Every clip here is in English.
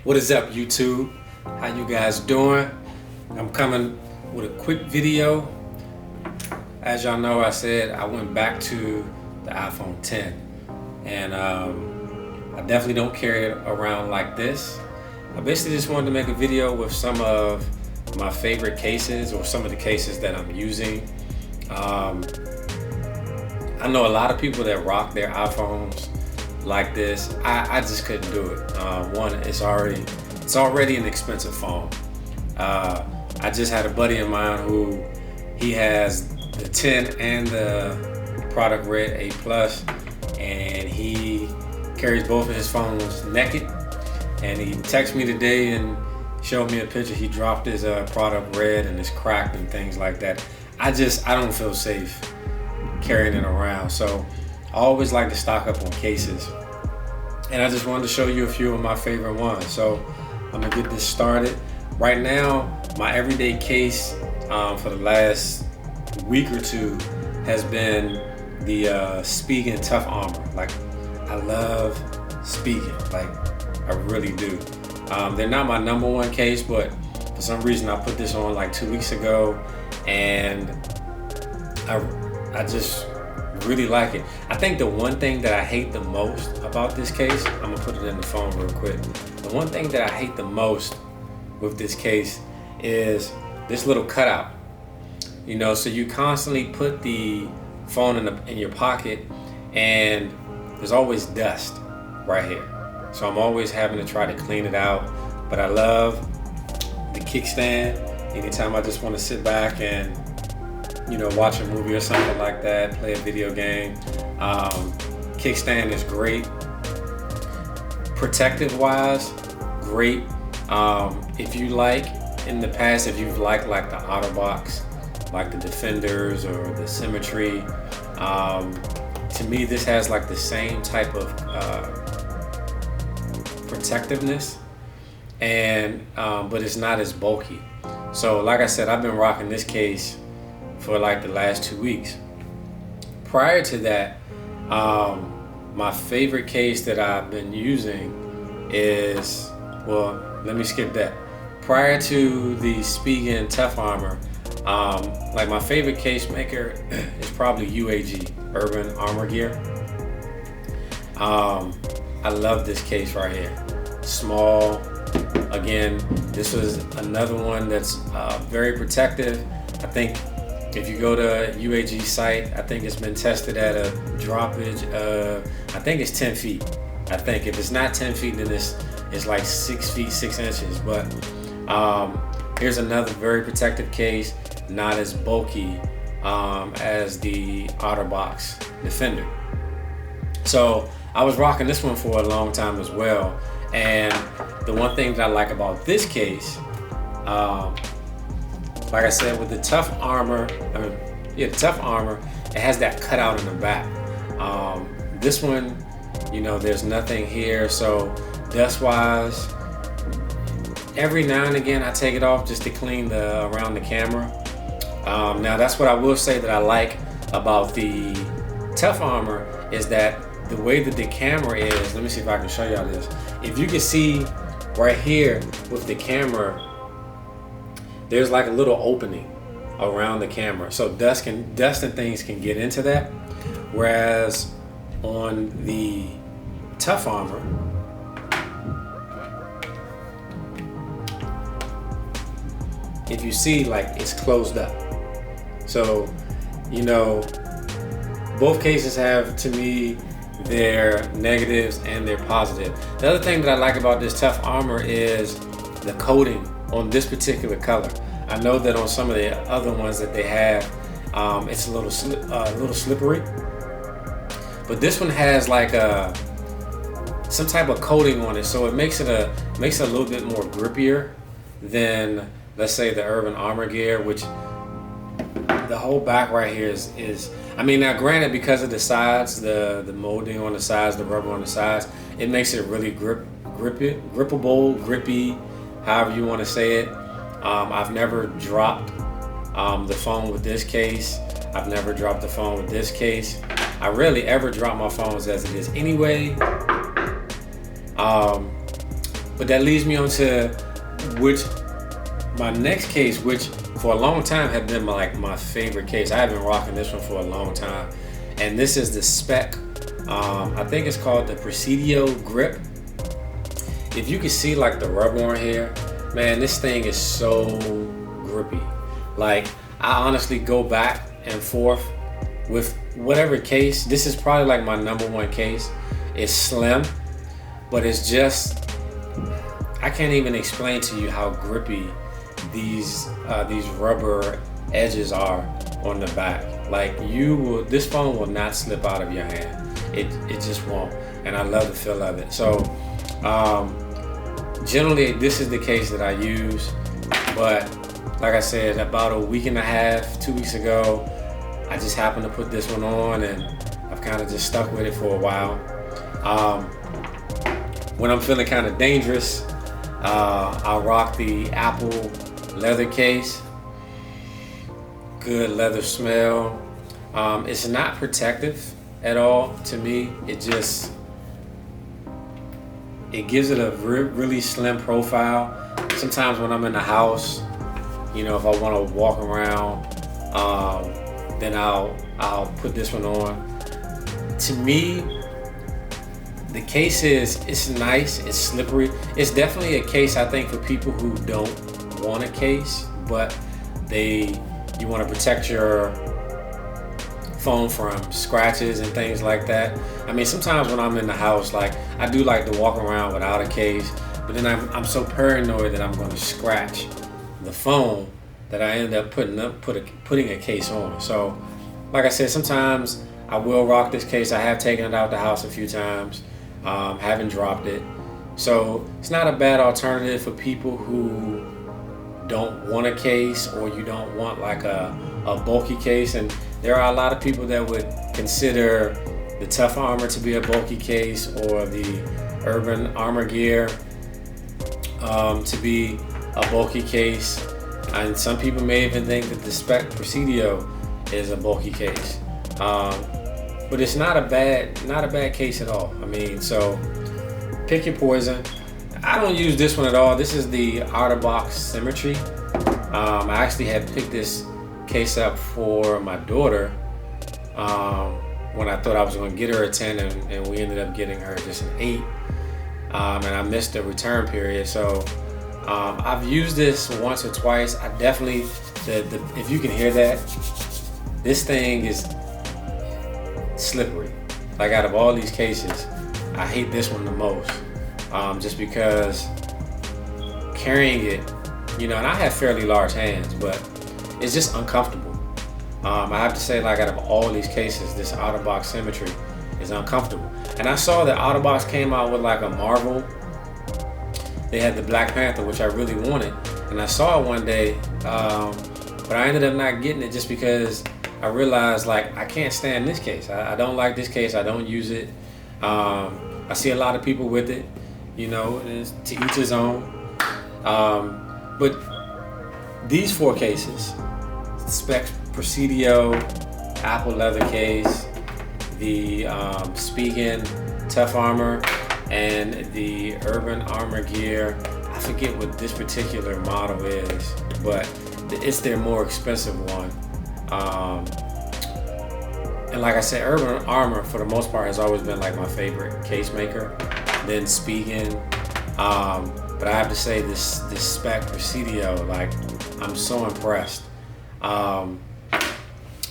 What is up, YouTube? How you guys doing? I'm coming with a quick video. As y'all know, I said I went back to the iPhone 10, and I definitely don't carry it around like this. I basically just wanted to make a video with some of my favorite cases, or some of the cases that I'm using. I know a lot of people that rock their iPhones like this. I just couldn't do it. One, it's already an expensive phone. I just had a buddy of mine who he has the 10 and the product red A plus, and he carries both of his phones naked. And he texted me today and showed me a picture. He dropped his product red and it's cracked and things like that. I don't feel safe carrying it around. So I always like to stock up on cases, and I just wanted to show you a few of my favorite ones. So I'm gonna get this started. Right now, my everyday case for the last week or two has been the Spigen Tough Armor. Like, I love Spigen, like I really do. They're not my number one case, but for some reason I put this on like 2 weeks ago, and I just really like it. I think the one thing that I hate the most about this case, I'm gonna put it in the phone real quick. The one thing that I hate the most with this case is this little cutout. You know, so you constantly put the phone in your pocket, and there's always dust right here. So I'm always having to try to clean it out. But I love the kickstand. Anytime I just want to sit back and, you know, watch a movie or something like that, play a video game. Kickstand is great. Protective wise, great. If you like, in the past, if you've liked like the OtterBox, like the Defenders or the Symmetry, to me this has like the same type of protectiveness, and but it's not as bulky. So like I said, I've been rocking this case for like the last 2 weeks. Prior to that, my favorite case that I've been using is, well, let me skip that. Prior to the Spigen Tough Armor, like my favorite case maker is probably UAG, Urban Armor Gear. I love this case right here. Small. Again, this was another one that's very protective. I think if you go to UAG site, I think it's been tested at a droppage of, I think it's 10 feet. I think if it's not 10 feet, then it's like 6 feet 6 inches. But here's another very protective case, not as bulky as the OtterBox Defender. So I was rocking this one for a long time as well. And the one thing that I like about this case, like I said, with the Tough Armor, the Tough Armor, it has that cutout in the back. This one, you know, there's nothing here. So dust-wise, every now and again I take it off just to clean around the camera. Now that's what I will say that I like about the Tough Armor, is that the way that the camera is, let me see if I can show y'all this. If you can see right here with the camera, there's like a little opening around the camera. So dust and things can get into that. Whereas on the Tough Armor, if you see, like, it's closed up. So, you know, both cases have, to me, their negatives and their positive. The other thing that I like about this Tough Armor is the coating on this particular color. I know that on some of the other ones that they have, it's a little slippery, but this one has like some type of coating on it, so it makes it a little bit more grippier than, let's say, the Urban Armor Gear, which the whole back right here is I mean, now granted, because of the sides, the molding on the sides, the rubber on the sides, it makes it really grippable, grippy, however you want to say it. I've never dropped the phone with this case. I've never dropped the phone with this case. I rarely ever drop my phones as it is anyway. But that leads me on to my next case, which for a long time had been my favorite case. I have been rocking this one for a long time, and this is the Spec. I think it's called the Presidio Grip. If you can see like the rubber on here, man, this thing is so grippy. Like, I honestly go back and forth with whatever case. This is probably like my number one case. It's slim, but it's just, I can't even explain to you how grippy these rubber edges are on the back. Like, this phone will not slip out of your hand. It just won't, and I love the feel of it. So generally this is the case that I use, but like I said, about a week and a half, 2 weeks ago, I just happened to put this one on, and I've kind of just stuck with it for a while. When I'm feeling kind of dangerous, I'll rock the Apple leather case. Good leather smell. It's not protective at all to me. It gives it a really slim profile. Sometimes when I'm in the house, you know, if I want to walk around, then I'll put this one on. To me, the case it's nice, it's slippery. It's definitely a case, I think, for people who don't want a case, but you want to protect your phone from scratches and things like that. I mean, sometimes when I'm in the house, like, I do like to walk around without a case, but then I'm so paranoid that I'm going to scratch the phone that I end up putting a case on. So, like I said, sometimes I will rock this case. I have taken it out the house a few times, haven't dropped it. So it's not a bad alternative for people who don't want a case, or you don't want like a bulky case. And there are a lot of people that would consider the Tough Armor to be a bulky case, or the Urban Armor Gear to be a bulky case. And some people may even think that the Spec Presidio is a bulky case. But it's not a bad case at all. I mean, so pick your poison. I don't use this one at all. This is the OtterBox Symmetry. I actually had picked this case up for my daughter when I thought I was going to get her a 10, and we ended up getting her just an 8. And I missed the return period. So I've used this once or twice. I definitely, if you can hear that, this thing is slippery. Like, out of all these cases, I hate this one the most, just because carrying it, you know, and I have fairly large hands, but it's just uncomfortable. I have to say, like, out of all these cases, this OtterBox Symmetry is uncomfortable. And I saw that OtterBox came out with like a Marvel. They had the Black Panther, which I really wanted, and I saw it one day, but I ended up not getting it just because I realized, like, I can't stand this case. I don't like this case. I don't use it. I see a lot of people with it, you know, and it's to each his own. But these 4 cases, Spec Presidio, Apple leather case, the Spigen Tough Armor, and the Urban Armor Gear. I forget what this particular model is, but it's their more expensive one. And like I said, Urban Armor, for the most part, has always been like my favorite case maker. Then Spigen. But I have to say, this Spec Presidio, like, I'm so impressed.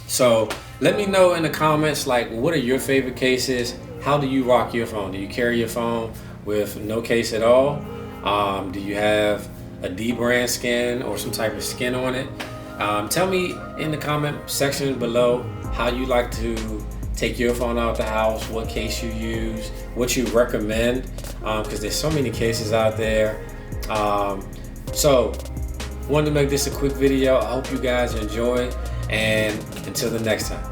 So let me know in the comments, like, what are your favorite cases? How do you rock your phone? Do you carry your phone with no case at all? Do you have a D brand skin or some type of skin on it? Tell me in the comment section below how you like to take your phone out the house, what case you use, what you recommend, because there's so many cases out there. So wanted to make this a quick video. I hope you guys enjoy, and until the next time.